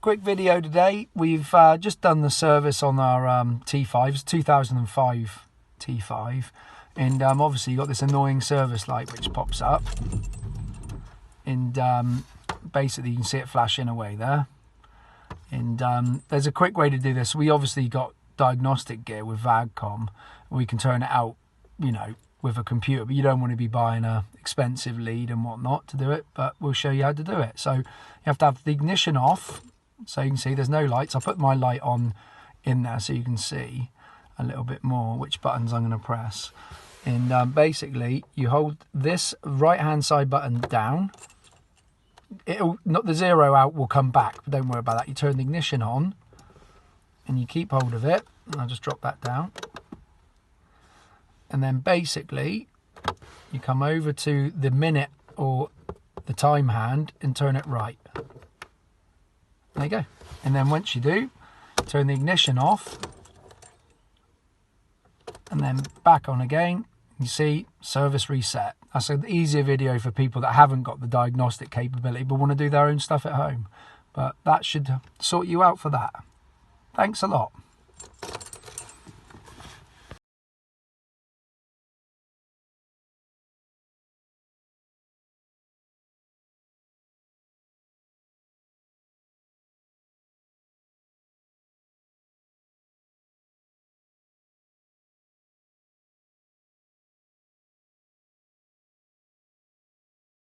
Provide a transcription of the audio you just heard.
quick video today. We've just done the service on our T5s, 2005 T5, and obviously you got this annoying service light which pops up, and basically you can see it flashing away there. And there's a quick way to do this. We obviously got diagnostic gear with VAGCOM. We can turn it out, you know, with a computer, but you don't want to be buying a expensive lead and whatnot to do it, but we'll show you how to do it. So you have to have the ignition off, so you can see there's no lights. I'll put my light on in there so you can see a little bit more which buttons I'm going to press. And basically you hold this right hand side button down. It'll not, the zero out will come back, but don't worry about that. You turn the ignition on and you keep hold of it, and I'll just drop that down. And then basically you come over to the minute or the time hand and turn it right. There you go. And then once you do, turn the ignition off and then back on again. You see, service reset. That's an easier video for people that haven't got the diagnostic capability but want to do their own stuff at home. But that should sort you out for that. Thanks a lot.